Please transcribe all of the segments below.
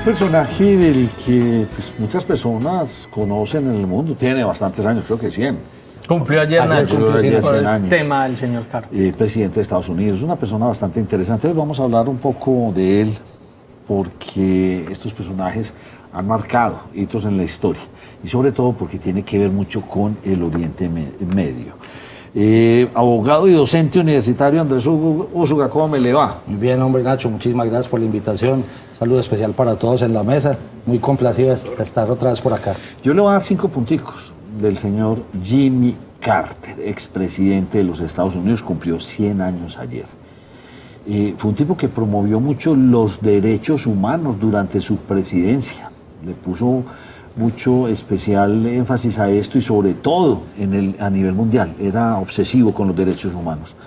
personaje del que pues, muchas personas conocen en el mundo. Tiene bastantes años, creo que 100. Cumplió ayer Nacho, cumplió ayer por 100 el años. tema del señor Carter. Presidente de Estados Unidos. Una persona bastante interesante. Hoy vamos a hablar un poco de él porque estos personajes han marcado hitos en la historia y sobre todo porque tiene que ver mucho con el Oriente Medio. Abogado y docente universitario Andrés Úsuga, ¿cómo me le va? Muy bien, hombre, Nacho, muchísimas gracias por la invitación. Saludo especial para todos en la mesa. Muy complacido de estar otra vez por acá. Yo le voy a dar 5 punticos del señor Jimmy Carter, expresidente de los Estados Unidos, cumplió 100 años ayer. Fue un tipo que promovió mucho los derechos humanos durante su presidencia. Le puso mucho especial énfasis a esto y sobre todo a nivel mundial. Era obsesivo con los derechos humanos.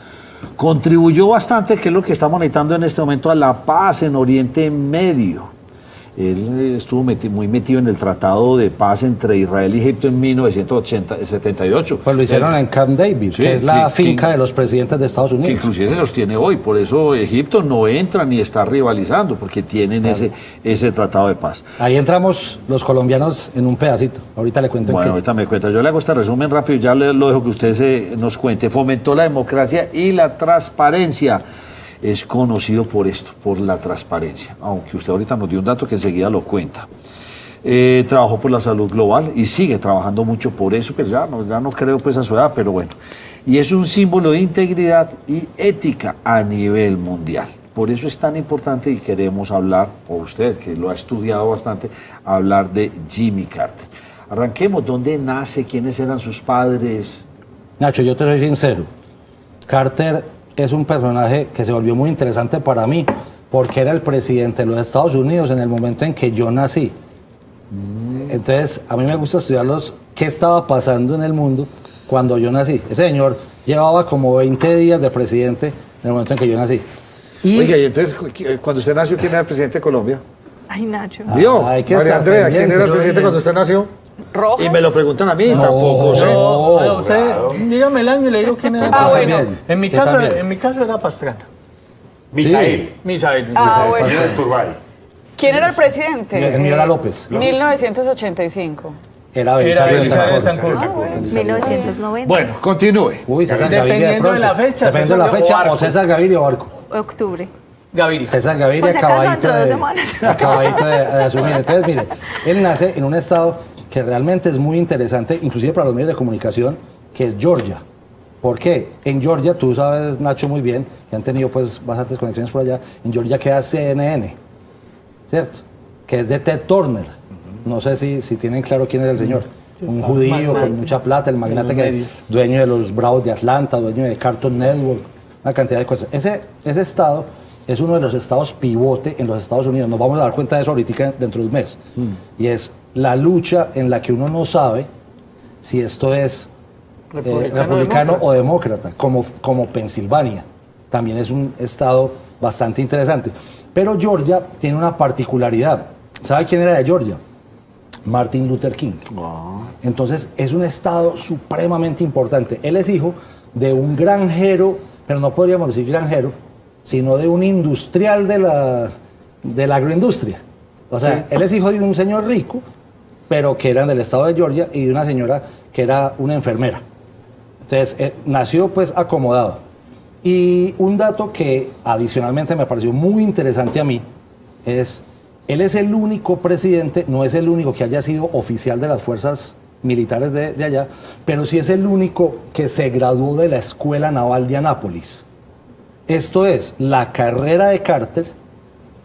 Contribuyó bastante, que es lo que estamos necesitando en este momento, a la paz en Oriente Medio. Él estuvo muy metido en el Tratado de Paz entre Israel y Egipto en 1978. Pues lo hicieron en Camp David, sí, que es la finca de los presidentes de Estados Unidos. Que inclusive se sostiene hoy, por eso Egipto no entra ni está rivalizando, porque tienen ese Tratado de Paz. Ahí entramos los colombianos en un pedacito. Ahorita le cuento en qué. Ahorita me cuenta. Yo le hago este resumen rápido y ya lo dejo que usted nos cuente. Fomentó la democracia y la transparencia. Es conocido por esto, por la transparencia, aunque usted ahorita nos dio un dato que enseguida lo cuenta. Trabajó por la salud global y sigue trabajando mucho por eso, que ya no creo pues a su edad, pero bueno. Y es un símbolo de integridad y ética a nivel mundial. Por eso es tan importante y queremos hablar, o usted que lo ha estudiado bastante, hablar de Jimmy Carter. Arranquemos, ¿dónde nace? ¿Quiénes eran sus padres? Nacho, yo te soy sincero. Carter es un personaje que se volvió muy interesante para mí porque era el presidente de los Estados Unidos en el momento en que yo nací. Entonces, a mí me gusta estudiarlos qué estaba pasando en el mundo cuando yo nací. Ese señor llevaba como 20 días de presidente en el momento en que yo nací. Oiga, y entonces, cuando usted nació, ¿quién era el presidente de Colombia? Ay, Nacho. ¿Vio? Hay que María estar Andrea, ¿quién pendiente. era el presidente cuando usted nació? ¿Rojas? Y me lo preguntan a mí, tampoco sé. No, usted, dígame el año y le digo quién es. Ah, bueno. También. En mi Yo caso, también. en mi caso era Pastrana. Misael. Misael. Ah, bueno. Turbay. ¿Quién era el presidente? El mío era López. 1985. Era Era Belisario Belisario Betancur. Betancur. 1990. Bueno, continúe. Uy, César Gaviria. Dependiendo de la fecha, Dependiendo de la César fecha, o o César Gaviria o Arco. Octubre. Gaviria. César Gaviria Pues acaso acabadito dentro de 2 de, semanas. acabadito de asumir. Entonces, mire, él nace en un estado que realmente es muy interesante, inclusive para los medios de comunicación, que es Georgia. ¿Por qué? En Georgia, tú sabes, Nacho, muy bien, que han tenido pues bastantes conexiones por allá, en Georgia queda CNN, ¿cierto? Que es de Ted Turner. No sé si tienen claro quién es el señor. Un judío con mucha plata, el magnate que dueño de los Bravos de Atlanta, dueño de Cartoon Network, una cantidad de cosas. Ese estado es uno de los estados pivote en los Estados Unidos. Nos vamos a dar cuenta de eso ahorita dentro de un mes. Y es la lucha en la que uno no sabe si esto es republicano o demócrata, como Pensilvania. También es un estado bastante interesante. Pero Georgia tiene una particularidad. ¿Sabe quién era de Georgia? Martin Luther King. Entonces es un estado supremamente importante. Él es hijo de un granjero, pero no podríamos decir granjero, sino de un industrial de la agroindustria. O sea, Sí. él es hijo de un señor rico, pero que eran del estado de Georgia, y de una señora que era una enfermera. Entonces, nació pues acomodado. Y un dato que adicionalmente me pareció muy interesante a mí es, él es el único presidente, no es el único que haya sido oficial de las fuerzas militares de allá, pero sí es el único que se graduó de la Escuela Naval de Anápolis. Esto es, la carrera de Carter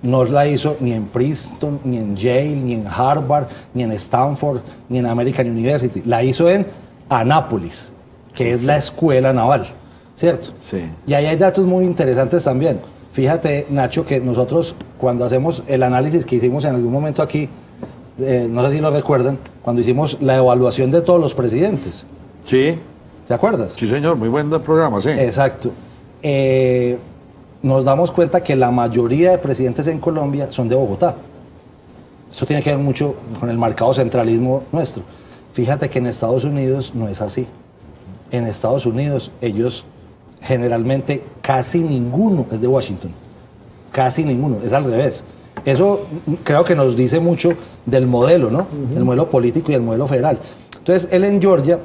no la hizo ni en Princeton, ni en Yale, ni en Harvard, ni en Stanford, ni en American University. La hizo en Anápolis, que es la escuela naval, ¿cierto? Sí. Y ahí hay datos muy interesantes también. Fíjate, Nacho, que nosotros cuando hacemos el análisis que hicimos en algún momento aquí, no sé si lo recuerdan, cuando hicimos la evaluación de todos los presidentes. Sí, ¿Te acuerdas? sí señor, muy buen programa, sí. Exacto. Nos damos cuenta que la mayoría de presidentes en Colombia son de Bogotá. Eso tiene que ver mucho con el marcado centralismo nuestro. Fíjate que en Estados Unidos no es así. En Estados Unidos ellos generalmente casi ninguno es de Washington. Casi ninguno, es al revés. Eso creo que nos dice mucho del modelo, ¿no? El modelo político y el modelo federal. Entonces, él en Georgia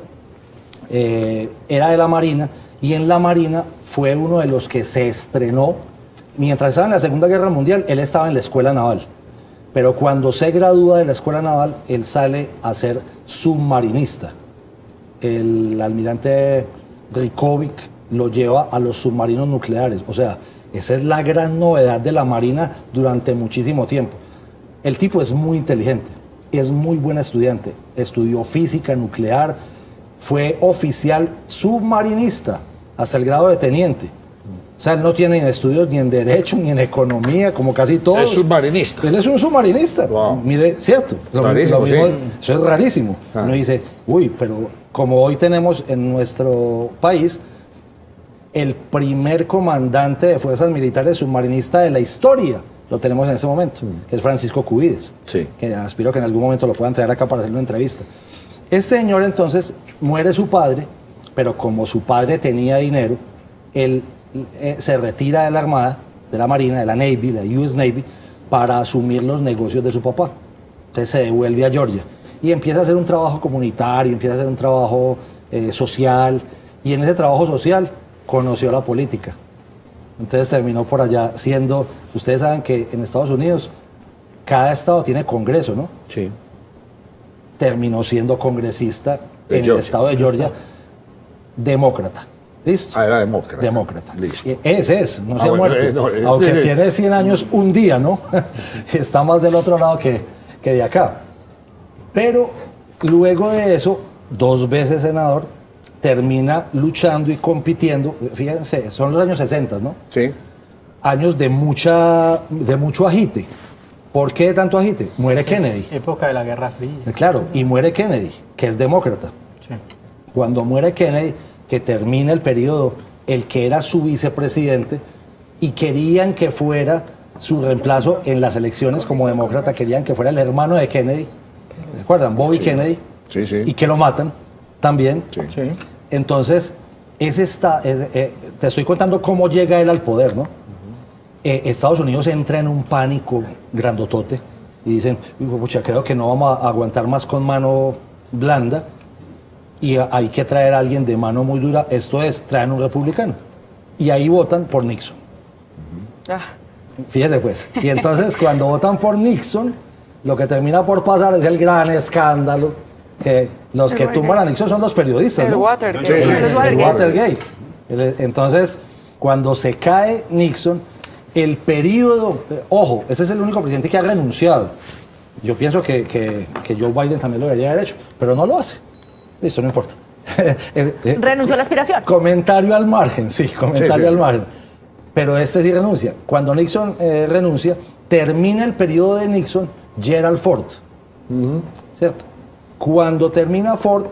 era de la Marina, y en la Marina fue uno de los que se estrenó. Mientras estaba en la Segunda Guerra Mundial, él estaba en la Escuela Naval. Pero cuando se gradúa de la Escuela Naval, él sale a ser submarinista. El almirante Rikovic lo lleva a los submarinos nucleares. O sea, esa es la gran novedad de la Marina durante muchísimo tiempo. El tipo es muy inteligente, es muy buen estudiante. Estudió física nuclear, fue oficial submarinista hasta el grado de teniente. O sea, él no tiene estudios ni en Derecho ni en Economía, como casi todos. Es submarinista. Él es un submarinista. Wow. Mire, cierto. Rarísimo, sí. Eso es rarísimo. Ah. Uno dice, uy, pero como hoy tenemos en nuestro país el primer comandante de fuerzas militares submarinista de la historia, lo tenemos en ese momento, que es Francisco Cubides. Sí. Que aspiro que en algún momento lo puedan traer acá para hacer una entrevista. Este señor entonces muere su padre, pero como su padre tenía dinero, él se retira de la Armada, de la Marina, de la Navy, la US Navy, para asumir los negocios de su papá. Entonces se devuelve a Georgia y empieza a hacer un trabajo comunitario, empieza a hacer un trabajo social, y en ese trabajo social conoció la política. Entonces terminó por allá siendo, ustedes saben que en Estados Unidos cada estado tiene congreso, ¿no? Sí. Terminó siendo congresista De en el Georgia. estado de Georgia, demócrata. ¿Listo? Ah, era demócrata. Demócrata. Listo. Ese es, no se ha bueno, muerto. no, ese- Aunque tiene 100 años un día, ¿no? Está más del otro lado que de acá. Pero luego de eso, 2 veces senador, termina luchando y compitiendo. Fíjense, son los años 60, ¿no? Sí. Años de mucho agite. ¿Por qué tanto agite? Muere Kennedy. Época de la Guerra Fría. Claro, y muere Kennedy, que es demócrata. Sí. Cuando muere Kennedy, que termina el periodo, el que era su vicepresidente, y querían que fuera su reemplazo en las elecciones como demócrata, querían que fuera el hermano de Kennedy, ¿recuerdan? Bobby Kennedy, Sí, sí. y que lo matan también. Sí. Sí. Entonces, te estoy contando cómo llega él al poder, ¿no? Estados Unidos entra en un pánico grandotote y dicen, "Uy, pucha, creo que no vamos a aguantar más con mano blanda y hay que traer a alguien de mano muy dura". Esto es, traen un republicano. Y ahí votan por Nixon. Ah, Fíjese pues. Y entonces cuando votan por Nixon, lo que termina por pasar es el gran escándalo, que los que tumban a Nixon son los periodistas, el ¿no? Watergate. Sí, sí. El El Watergate. Watergate. Entonces, cuando se cae Nixon, el periodo, ojo, ese es el único presidente que ha renunciado. Yo pienso que Joe Biden también lo debería haber hecho, pero no lo hace. Listo, no importa. Renunció a la aspiración. Comentario al margen, sí, comentario Sí, sí. al margen. Pero este sí renuncia. Cuando Nixon renuncia, termina el periodo de Nixon Gerald Ford. ¿Cierto? Cuando termina Ford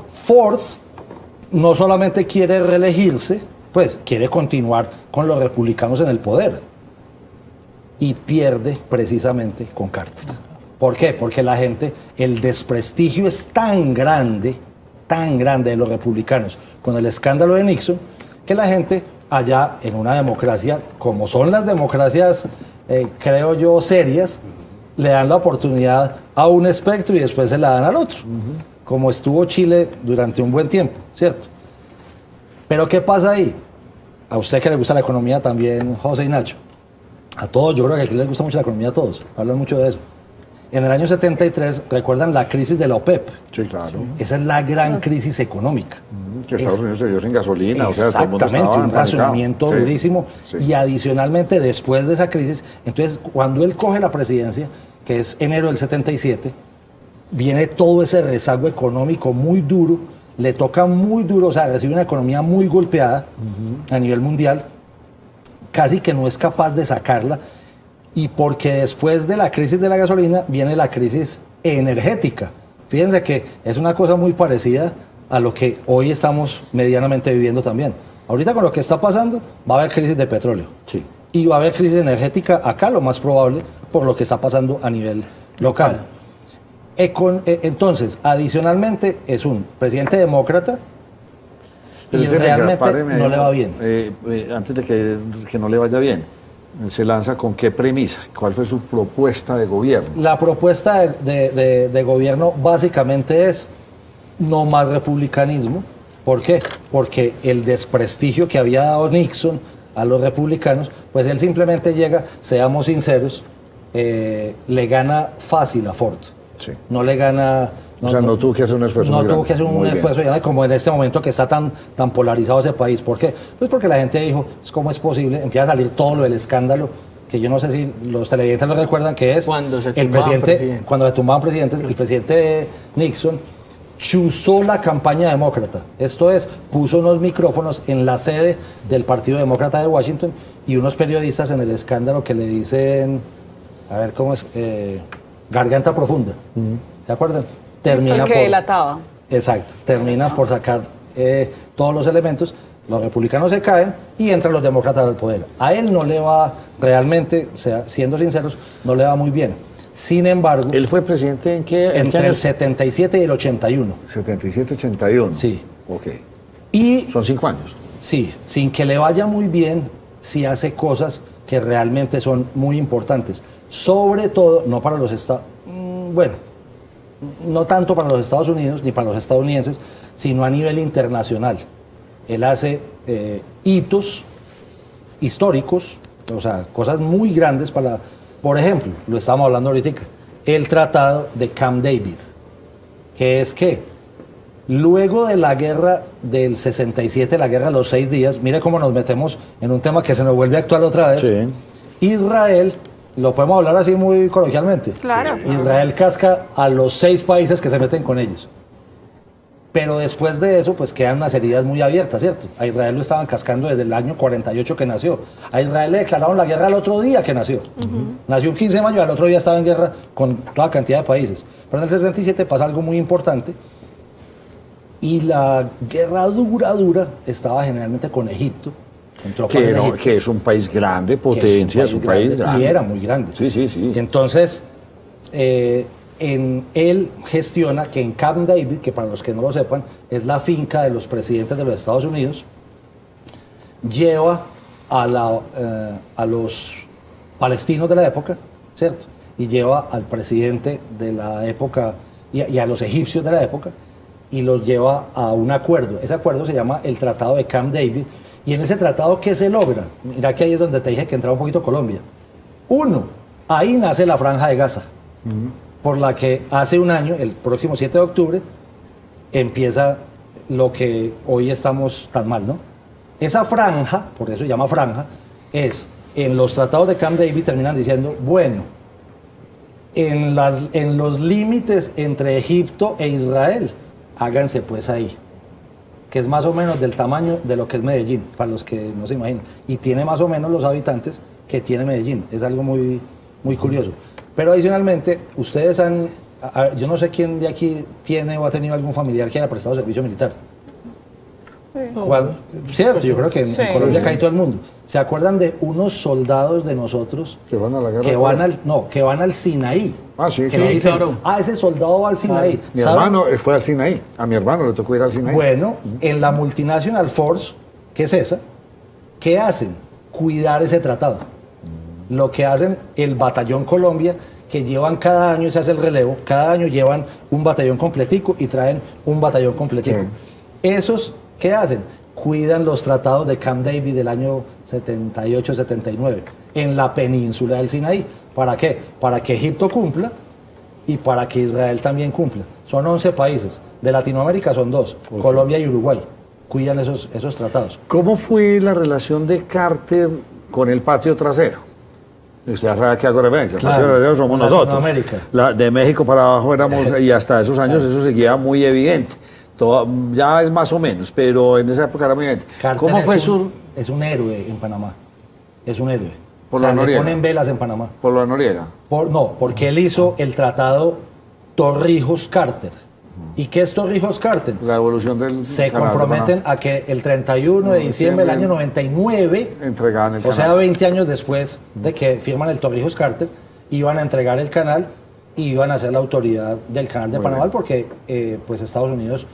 no solamente quiere reelegirse, pues quiere continuar con los republicanos en el poder. Y pierde precisamente con Carter. ¿Por qué? Porque la gente, el desprestigio es tan grande de los republicanos con el escándalo de Nixon, que la gente allá en una democracia, como son las democracias, creo yo, serias, le dan la oportunidad a un espectro y después se la dan al otro, como estuvo Chile durante un buen tiempo, ¿cierto? Pero ¿qué pasa ahí? A usted que le gusta la economía también, José y Nacho. A todos, yo creo que aquí les gusta mucho la economía a todos, hablan mucho de eso. En el año 73, ¿recuerdan la crisis de la OPEP? Sí, claro. Esa es la gran crisis económica. Que Estados Unidos se dio sin gasolina. O sea, todo el mundo Exactamente, estaba un empanicado. racionamiento Sí, durísimo. sí. Y adicionalmente, después de esa crisis, entonces, cuando él coge la presidencia, que es enero del 77, viene todo ese rezago económico muy duro, le toca muy duro, o sea, recibe una economía muy golpeada a nivel mundial, casi que no es capaz de sacarla, y porque después de la crisis de la gasolina viene la crisis energética. Fíjense que es una cosa muy parecida a lo que hoy estamos medianamente viviendo también. Ahorita con lo que está pasando va a haber crisis de petróleo. Sí. Y va a haber crisis energética acá, lo más probable, por lo que está pasando a nivel local. Entonces, adicionalmente, es un presidente demócrata y Pero realmente páreme ahí, no le va bien. Antes de que no le vaya bien, ¿Se lanza con qué premisa? ¿Cuál fue su propuesta de gobierno? La propuesta de gobierno básicamente es no más republicanismo. ¿Por qué? Porque el desprestigio que había dado Nixon a los republicanos, pues él simplemente llega, seamos sinceros, le gana fácil a Ford. Sí. No le gana... O sea, no tuvo que hacer un esfuerzo No muy tuvo grande. que hacer un Muy bien. esfuerzo grande como en este momento que está tan polarizado ese país. ¿Por qué? Pues porque la gente dijo, ¿cómo es posible? Empieza a salir todo lo del escándalo, que yo no sé si los televidentes lo recuerdan, que es Cuando se el tumbaban presidente, presidentes. cuando se tumbaban presidentes, el presidente Nixon chuzó la campaña demócrata. Esto es, puso unos micrófonos en la sede del Partido Demócrata de Washington y unos periodistas en el escándalo que le dicen, a ver cómo es, garganta profunda. ¿Se acuerdan? Termina Porque delataba. Exacto, termina por sacar todos los elementos, los republicanos se caen y entran los demócratas al poder. A él no le va realmente, siendo sinceros, no le va muy bien. Sin embargo, ¿Él fue presidente en qué? entre el 77 y el 81. 77-81. Sí. Ok. Y Son 5 años. sí, sin que le vaya muy bien, sí hace cosas que realmente son muy importantes. Sobre todo, no para los Estados bueno, no tanto para los Estados Unidos ni para los estadounidenses, sino a nivel internacional. Él hace hitos históricos, o sea, cosas muy grandes para, por ejemplo, lo estamos hablando ahorita, el Tratado de Camp David, que es que luego de la guerra del 67, la guerra de los 6 días, mire cómo nos metemos en un tema que se nos vuelve actual otra vez. Sí. Israel, lo podemos hablar así muy coloquialmente. Claro. Israel casca a los 6 países que se meten con ellos. Pero después de eso, pues quedan unas heridas muy abiertas, ¿cierto? A Israel lo estaban cascando desde el año 48 que nació. A Israel le declararon la guerra al otro día que nació. Nació un 15 de mayo, al otro día estaba en guerra con toda cantidad de países. Pero en el 67 pasa algo muy importante. Y la guerra dura estaba generalmente con Egipto, con tropas en Egipto. Que es un país grande, potencia, es un país grande. Y era muy grande. Sí, sí, sí. Y entonces, él gestiona que en Camp David, que para los que no lo sepan, es la finca de los presidentes de los Estados Unidos, lleva a los palestinos de la época, ¿cierto? Y lleva al presidente de la época y a los egipcios de la época, y los lleva a un acuerdo. Ese acuerdo se llama el Tratado de Camp David. Y en ese tratado, ¿qué se logra? Mira que ahí es donde te dije que entraba un poquito Colombia. Uno, ahí nace la Franja de Gaza, por la que hace un año, el próximo 7 de octubre, empieza lo que hoy estamos tan mal, ¿no? Esa franja, por eso se llama franja, es, en los tratados de Camp David terminan diciendo, bueno, en los límites entre Egipto e Israel, háganse pues ahí, que es más o menos del tamaño de lo que es Medellín, para los que no se imaginan, y tiene más o menos los habitantes que tiene Medellín, es algo muy, muy curioso. Pero adicionalmente, ustedes yo no sé quién de aquí tiene o ha tenido algún familiar que haya prestado servicio militar. Cierto, yo creo que en Sí. Colombia cae todo el mundo. ¿Se acuerdan de unos soldados de nosotros Que van a la guerra. que van al Sinaí? Ah, sí, que sí, le dicen, claro. ese soldado va al Sinaí. Mi ¿Saben? hermano fue al Sinaí. A mi hermano le tocó ir al Sinaí. Bueno, en la Multinational Force, que es esa, ¿qué hacen? Cuidar ese tratado. Lo que hacen el Batallón Colombia, que llevan cada año, se hace el relevo, cada año llevan un batallón completico y traen un batallón completico. Esos, ¿qué hacen? Cuidan los tratados de Camp David del año 78-79 en la península del Sinaí. ¿Para qué? Para que Egipto cumpla y para que Israel también cumpla. Son 11 países. De Latinoamérica son 2, Colombia y Uruguay. Cuidan esos tratados. ¿Cómo fue la relación de Carter con el patio trasero? Usted ya sabe a qué hago referencia. El Claro, patio trasero somos nosotros. Latinoamérica. De México para abajo éramos, y hasta esos años eso seguía muy evidente. Ya es más o menos, pero en esa época era muy evidente. Carter ¿Cómo fue es un héroe en Panamá. Es un héroe. Por la le Noriega. ponen velas en Panamá. por lo de Noriega? No, porque él hizo el tratado Torrijos-Carter. ¿Y qué es Torrijos-Carter? La evolución del Se canal de comprometen a que el 31 de diciembre del año 99, entregaban el o sea, canal. 20 años después de que firman el Torrijos-Carter, iban a entregar el canal y iban a ser la autoridad del canal de Muy Panamá, bien. porque pues Estados Unidos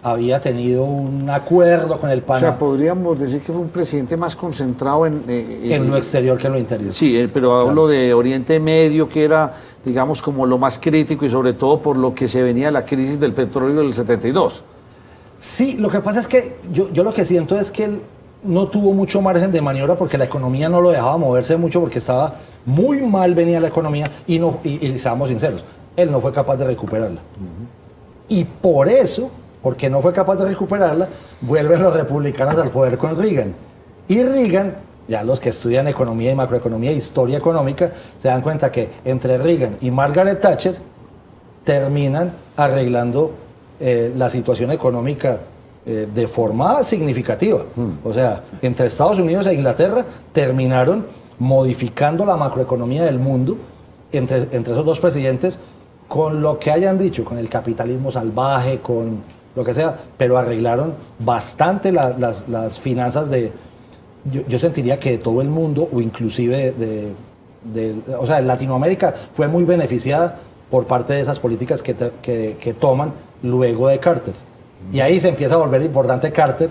había tenido un acuerdo con el O PAN sea, podríamos decir que fue un presidente más concentrado en lo exterior que en lo interior. Sí, pero hablo de Oriente Medio, que era, digamos, como lo más crítico y sobre todo por lo que se venía la crisis del petróleo del 72. Sí, lo que pasa es que yo lo que siento es que él no tuvo mucho margen de maniobra porque la economía no lo dejaba moverse mucho porque estaba muy mal venía la economía y seamos sinceros, él no fue capaz de recuperarla. Y por eso, porque no fue capaz de recuperarla, vuelven los republicanos al poder con Reagan. Y Reagan, ya los que estudian economía y macroeconomía e historia económica, se dan cuenta que entre Reagan y Margaret Thatcher terminan arreglando la situación económica de forma significativa. O sea, entre Estados Unidos e Inglaterra terminaron modificando la macroeconomía del mundo entre esos dos presidentes con lo que hayan dicho, con el capitalismo salvaje, con lo que sea, pero arreglaron bastante las finanzas yo sentiría que de todo el mundo, o inclusive o sea, Latinoamérica fue muy beneficiada por parte de esas políticas que toman luego de Carter. Y ahí se empieza a volver importante Carter,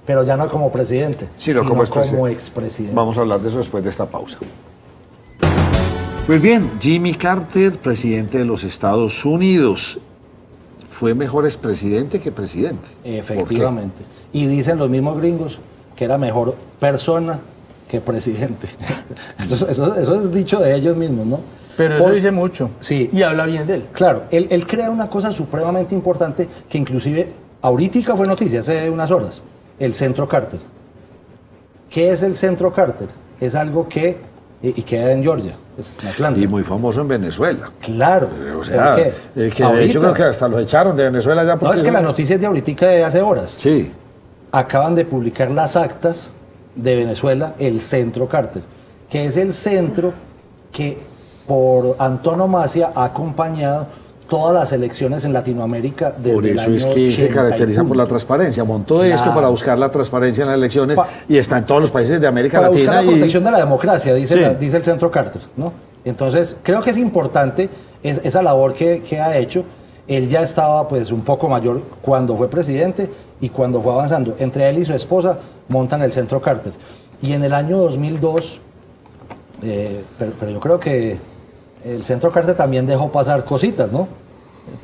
pero ya no como presidente, Sino sino como expresidente. Vamos a hablar de eso después de esta pausa. Pues bien, Jimmy Carter, presidente de los Estados Unidos, fue mejor expresidente que presidente. Efectivamente. Y dicen los mismos gringos que era mejor persona que presidente. Eso es dicho de ellos mismos, ¿no? Pero eso dice mucho. Sí. Y habla bien de él. Claro, él crea una cosa supremamente importante que inclusive ahorita fue noticia hace unas horas, el Centro Carter. ¿Qué es el Centro Carter? Es algo que, y queda en Georgia, es en Atlanta. Y muy famoso en Venezuela. Claro. O sea, ¿por qué? que de Ahorita. hecho creo que hasta los echaron de Venezuela ya. No, es que la noticia es de ahorita de hace horas. Sí. Acaban de publicar las actas de Venezuela, el Centro Carter, que es el centro que por antonomasia ha acompañado todas las elecciones en Latinoamérica desde Por el eso año es que se 80 y caracteriza por la punto. transparencia. Montó Claro. esto para buscar la transparencia en las elecciones y está en todos los países de América Para Latina. buscar la protección de la democracia, dice, Sí. dice el Centro Carter, ¿no? Entonces, creo que es importante esa labor que ha hecho. Él ya estaba pues un poco mayor cuando fue presidente y cuando fue avanzando. Entre él y su esposa montan el Centro Carter. Y en el año 2002, pero yo creo que el Centro Carter también dejó pasar cositas, ¿no?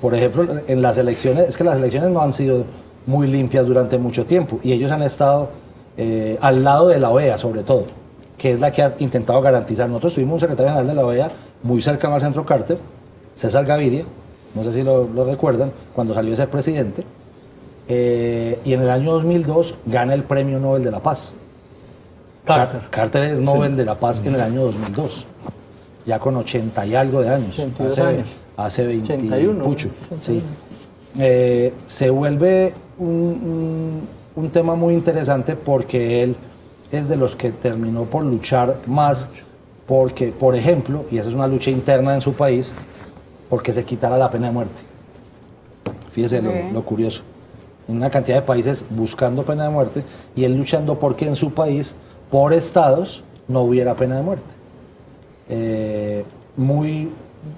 Por ejemplo, en las elecciones, es que las elecciones no han sido muy limpias durante mucho tiempo y ellos han estado al lado de la OEA sobre todo, que es la que ha intentado garantizar. Nosotros tuvimos un secretario general de la OEA muy cercano al Centro Carter, César Gaviria, no sé si lo recuerdan, cuando salió a ser presidente, y en el año 2002 gana el Premio Nobel de la Paz. Carter es Nobel de la Paz en el año 2002, ya con 80 y algo de años, 82 años. hace 20 81, pucho, 81. sí. Se vuelve un tema muy interesante porque él es de los que terminó por luchar más porque, por ejemplo, y esa es una lucha interna en su país, porque se quitara la pena de muerte. Fíjese lo curioso. Una cantidad de países buscando pena de muerte y él luchando porque en su país, por estados, no hubiera pena de muerte. Muy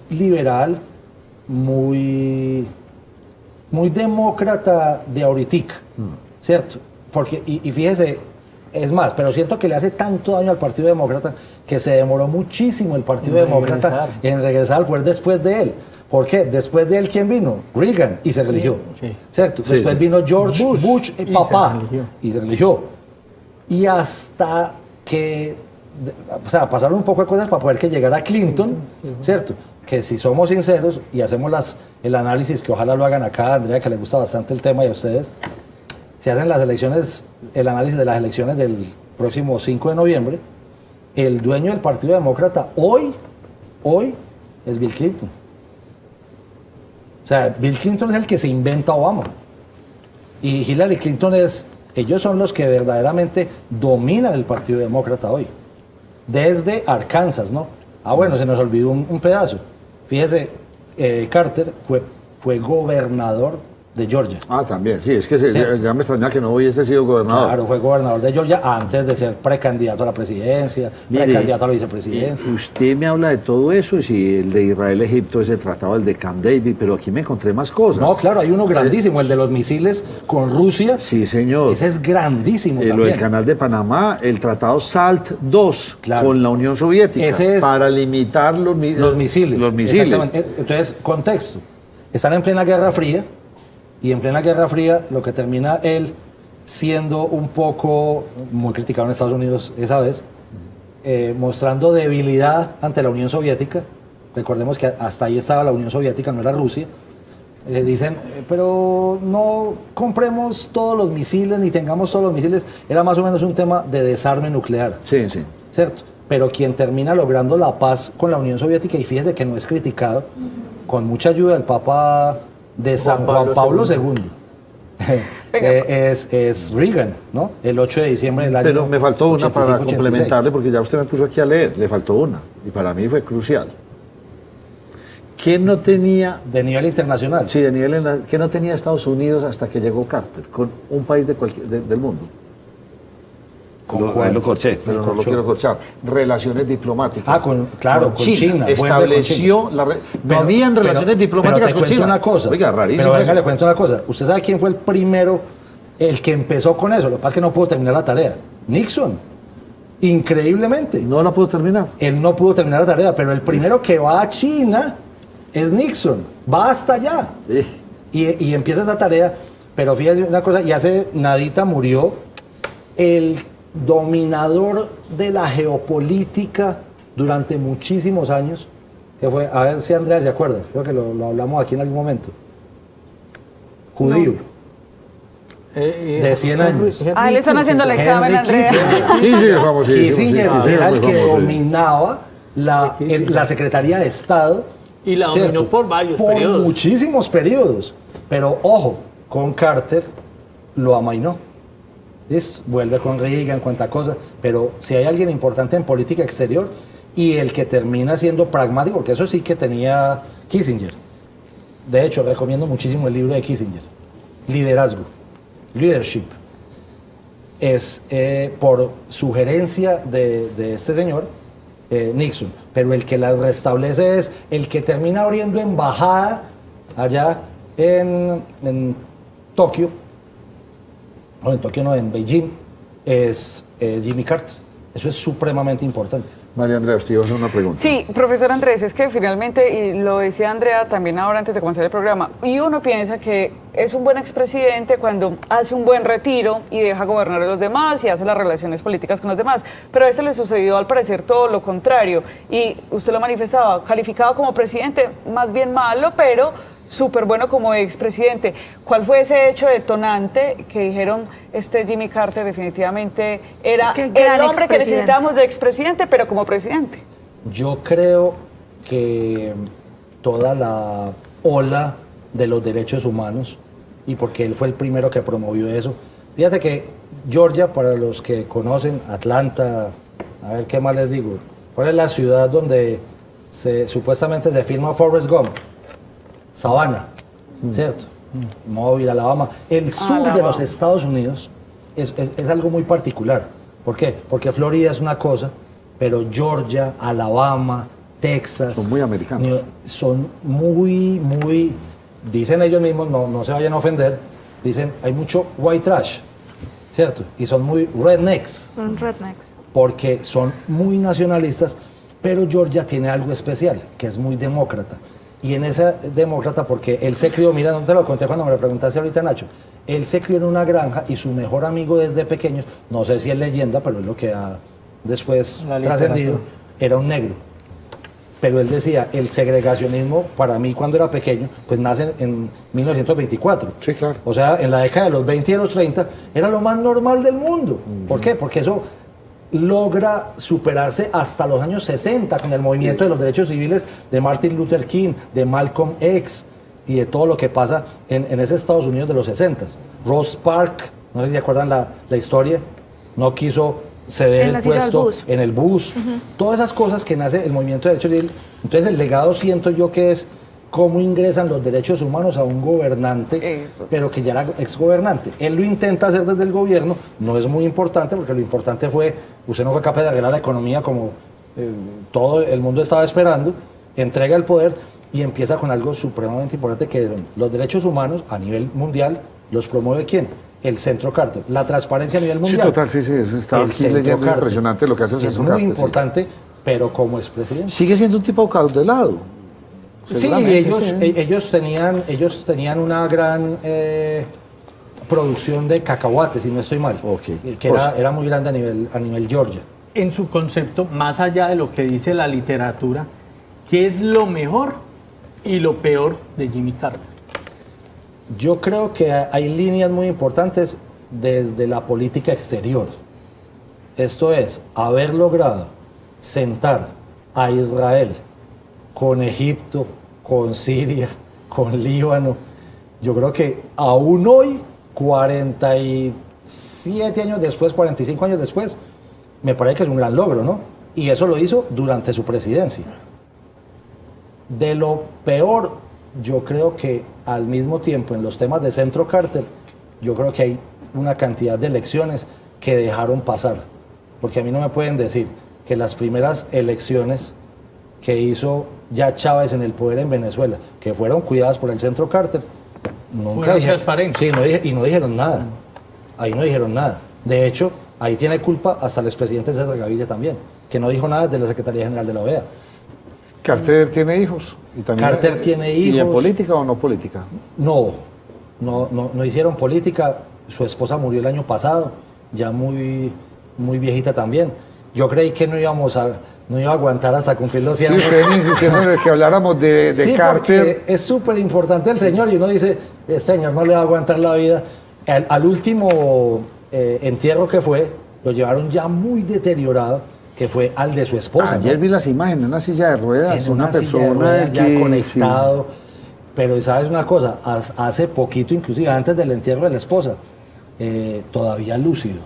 liberal, muy demócrata de ahoritica, ¿cierto? Porque, y fíjese, es más, pero siento que le hace tanto daño al Partido Demócrata que se demoró muchísimo el Partido Demócrata en regresar al poder después de él. ¿Por qué? Después de él, ¿quién vino? Reagan, y se religió. Sí. ¿Cierto? Sí. Después vino George Bush, y papá, se religió. y se religió. Y hasta que, o sea, pasaron un poco de cosas para poder que llegara Clinton, ¿cierto? Que si somos sinceros y hacemos el análisis, que ojalá lo hagan acá, Andrea, que le gusta bastante el tema y a ustedes, si hacen las elecciones, el análisis de las elecciones del próximo 5 de noviembre, el dueño del Partido Demócrata hoy es Bill Clinton. O sea, Bill Clinton es el que se inventa Obama. Y Hillary Clinton ellos son los que verdaderamente dominan el Partido Demócrata hoy. Desde Arkansas, ¿no? Ah, bueno, se nos olvidó un pedazo. Fíjese, Carter fue gobernador de Georgia. Ah, también, sí, es que Cierto. ya me extraña que no hubiese sido gobernador. Claro, fue gobernador de Georgia antes de ser precandidato a la presidencia, Mire, precandidato a la vicepresidencia. Usted me habla de todo eso, y si el de Israel-Egipto, ese tratado, el de Camp David, pero aquí me encontré más cosas. No, claro, hay uno grandísimo, el de los misiles con Rusia. Sí, señor. Ese es grandísimo Lo también. del Canal de Panamá, el tratado SALT II Claro. con la Unión Soviética Ese es- para limitar los Los misiles. Los misiles. Exactamente. Entonces, contexto. Están en plena Guerra Fría, y en plena Guerra Fría lo que termina él siendo un poco, muy criticado en Estados Unidos esa vez, mostrando debilidad ante la Unión Soviética. Recordemos que hasta ahí estaba la Unión Soviética, no era Rusia. Dicen, pero no compremos todos los misiles ni tengamos todos los misiles. Era más o menos un tema de desarme nuclear. Sí, sí. ¿Cierto? Pero quien termina logrando la paz con la Unión Soviética, y fíjese que no es criticado, con mucha ayuda del Papa de San Juan Pablo II, es Reagan, ¿no? El 8 de diciembre del año Pero me faltó una para 85-86. complementarle, porque ya usted me puso aquí a leer, le faltó una, y para mí fue crucial. ¿Qué no tenía, De nivel internacional. sí, de nivel qué no tenía Estados Unidos hasta que llegó Carter, con un país del mundo? ¿Con Ahí cuál? lo corché, pero no lo corchó. quiero corchar. Relaciones diplomáticas. Ah, claro, con China. Vuelve con Estableció, China. no habían relaciones diplomáticas pero te con cuento China. una cosa. Oiga, rarísimo. Pero venga, eso. le cuento una cosa. ¿Usted sabe quién fue el primero, el que empezó con eso? Lo que pasa es que no pudo terminar la tarea. Nixon. Increíblemente. No la pudo terminar. Él no pudo terminar la tarea, pero el primero que va a China es Nixon. Va hasta allá. Y empieza esa tarea. Pero fíjese una cosa, y hace nadita murió el dominador de la geopolítica durante muchísimos años, que fue, a ver si Andrea se acuerda, creo que lo hablamos aquí en algún momento. Judío, de 100 años. Ah, le están haciendo el examen, Henry Andrea. Kissinger. Sí, sí, es famosísimo. Kissinger sí, era el muy que famoso, sí. dominaba la Secretaría de Estado. Y la dominó ¿cierto? por varios Por periodos. muchísimos periodos. Pero ojo, con Carter lo amainó. Vuelve con Reagan, cuánta cosa. Pero si hay alguien importante en política exterior y el que termina siendo pragmático, porque eso sí que tenía Kissinger. De hecho, recomiendo muchísimo el libro de Kissinger. Liderazgo. Leadership. Es por sugerencia de este señor, Nixon. Pero el que la restablece es el que termina abriendo embajada allá en Tokio. No, en Tokio no, en Beijing. Es Jimmy Carter. Eso es supremamente importante. María Andrea, usted iba a hacer una pregunta. Sí, profesor Andrés, es que finalmente, y lo decía Andrea también ahora antes de comenzar el programa, y uno piensa que es un buen expresidente cuando hace un buen retiro y deja gobernar a los demás y hace las relaciones políticas con los demás, pero a este le sucedió al parecer todo lo contrario, y usted lo manifestaba, calificado como presidente, más bien malo, pero súper bueno como expresidente. ¿Cuál fue ese hecho detonante que dijeron, este Jimmy Carter definitivamente era Qué el gran hombre que expresidente. necesitábamos de expresidente, pero como presidente? Yo creo que toda la ola de los derechos humanos, y porque él fue el primero que promovió eso. Fíjate que Georgia, para los que conocen, Atlanta, a ver qué más les digo, ¿cuál es la ciudad donde supuestamente se filma Forrest Gump? Savannah, ¿cierto? Mobile, Alabama. El sur de los Estados Unidos es algo muy particular. ¿Por qué? Porque Florida es una cosa, pero Georgia, Alabama, Texas... Son muy americanos. Son muy... Dicen ellos mismos, no se vayan a ofender, dicen, hay mucho white trash, ¿cierto? Y son muy rednecks, Son rednecks. porque son muy nacionalistas, pero Georgia tiene algo especial, que es muy demócrata. Y en esa demócrata, porque él se crió, mira, no te lo conté cuando me lo preguntaste ahorita, Nacho, él se crió en una granja y su mejor amigo desde pequeños, no sé si es leyenda, pero es lo que ha después La trascendido, literatura. era un negro. Pero él decía, el segregacionismo, para mí cuando era pequeño, pues nace en 1924. Sí, claro. O sea, en la década de los 20 y de los 30, era lo más normal del mundo. ¿Por qué? Porque eso logra superarse hasta los años 60 con el movimiento de los derechos civiles de Martin Luther King, de Malcolm X y de todo lo que pasa en ese Estados Unidos de los 60. Ross Parks, no sé si se acuerdan la historia, no quiso ceder En el la silla del puesto bus. en el bus. Todas esas cosas que nace el movimiento de derechos civiles. Entonces el legado siento yo que es cómo ingresan los derechos humanos a un gobernante, Eso. pero que ya era exgobernante. Él lo intenta hacer desde el gobierno, no es muy importante, porque lo importante fue, usted no fue capaz de arreglar la economía como todo el mundo estaba esperando, entrega el poder y empieza con algo supremamente importante, que los derechos humanos a nivel mundial los promueve ¿quién? El Centro Carter. La transparencia a nivel Sí, mundial. total, sí, eso estaba El aquí Centro leyendo, Carter. impresionante lo que hace el Es Centro muy Carter, sí. importante, pero como expresidente. Sigue siendo un tipo acaudelado. Sí, Seguramente, ellos tenían una gran producción de cacahuates, si no estoy mal, Ok. que era muy grande a nivel Georgia. En su concepto, más allá de lo que dice la literatura, ¿qué es lo mejor y lo peor de Jimmy Carter? Yo creo que hay líneas muy importantes desde la política exterior. Esto es, haber logrado sentar a Israel con Egipto, con Siria, con Líbano. Yo creo que aún hoy, 47 años después, 45 años después, me parece que es un gran logro, ¿no? Y eso lo hizo durante su presidencia. De lo peor, yo creo que al mismo tiempo en los temas de Centro Carter, yo creo que hay una cantidad de elecciones que dejaron pasar. Porque a mí no me pueden decir que las primeras elecciones que hizo ya Chávez en el poder en Venezuela, que fueron cuidadas por el Centro Carter, nunca Fueron dijeron, transparentes. sí, y no dijeron nada. Ahí no dijeron nada. De hecho, ahí tiene culpa hasta el expresidente César Gaviria también, que no dijo nada de la Secretaría General de la OEA. Carter tiene hijos. Y también, Carter tiene ¿Y en hijos. política o no política? No hicieron política. Su esposa murió el año pasado, ya muy viejita también. Yo creí que no iba a aguantar hasta cumplir los 100 Sí, años. usted me insistiendo en que habláramos de Sí, Carter. porque es súper importante el señor y uno dice, este señor no le va a aguantar la vida. Al último entierro que fue, lo llevaron ya muy deteriorado, que fue al de su esposa. Ayer ¿no? vi las imágenes en una silla de ruedas, En una silla de persona ruedas ya que- conectado. Pero sabes una cosa, hace poquito, inclusive antes del entierro de la esposa, todavía lúcido.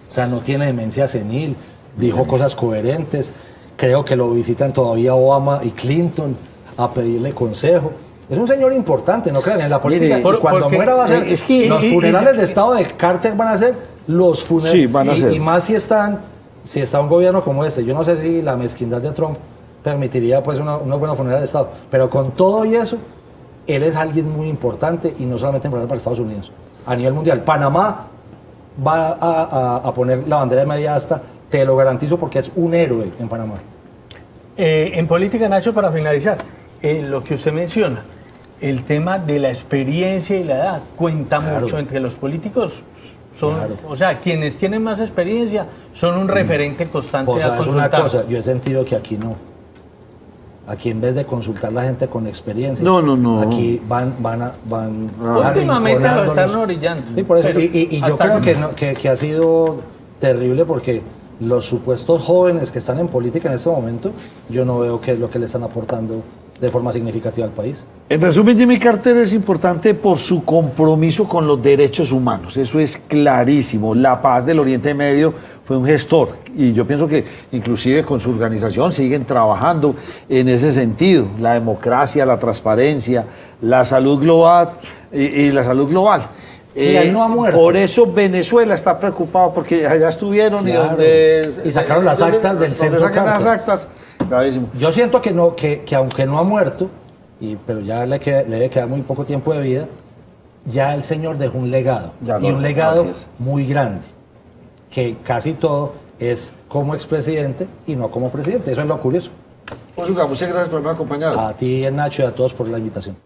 O sea, no tiene demencia senil, dijo cosas coherentes. Creo que lo visitan todavía Obama y Clinton a pedirle consejo. Es un señor importante, no crean, en la política. Mire, Y cuando porque- muera va a ser, es que- los funerales de Estado de Carter van a ser los funerales. Sí, van a ser. Y más si está un gobierno como este. Yo no sé si la mezquindad de Trump permitiría pues unos buenos funerales de Estado. Pero con todo y eso, él es alguien muy importante y no solamente importante para Estados Unidos, a nivel mundial. Panamá va a poner la bandera de media asta, te lo garantizo, porque es un héroe en Panamá. En política, Nacho, para finalizar, lo que usted menciona, el tema de la experiencia y la edad cuenta Claro. mucho entre los políticos. Claro. O sea, quienes tienen más experiencia son un referente constante O sea, a es una consultar. cosa, yo he sentido que aquí no. Aquí en vez de consultar la gente con experiencia, No. aquí van Últimamente lo arrinconándolos. están orillando. Sí, por eso. Pero Y yo hasta creo el- que ha sido terrible, porque los supuestos jóvenes que están en política en este momento, yo no veo qué es lo que le están aportando de forma significativa al país. En resumen, Jimmy Carter es importante por su compromiso con los derechos humanos. Eso es clarísimo. La paz del Oriente Medio fue un gestor y yo pienso que inclusive con su organización siguen trabajando en ese sentido. La democracia, la transparencia, la salud global y la salud global. Y él no ha muerto. Por eso Venezuela está preocupado porque allá estuvieron y Claro. donde Y sacaron las actas del donde Centro sacan las Carter. actas. Gravísimo. Yo siento que aunque no ha muerto, pero ya le debe quedar muy poco tiempo de vida, ya el señor dejó un legado. Ya Y lo un dejó, legado así es. muy grande, que casi todo es como expresidente y no como presidente. Eso es lo curioso. Muchas gracias por haberme acompañado. A ti, Nacho, y a todos por la invitación.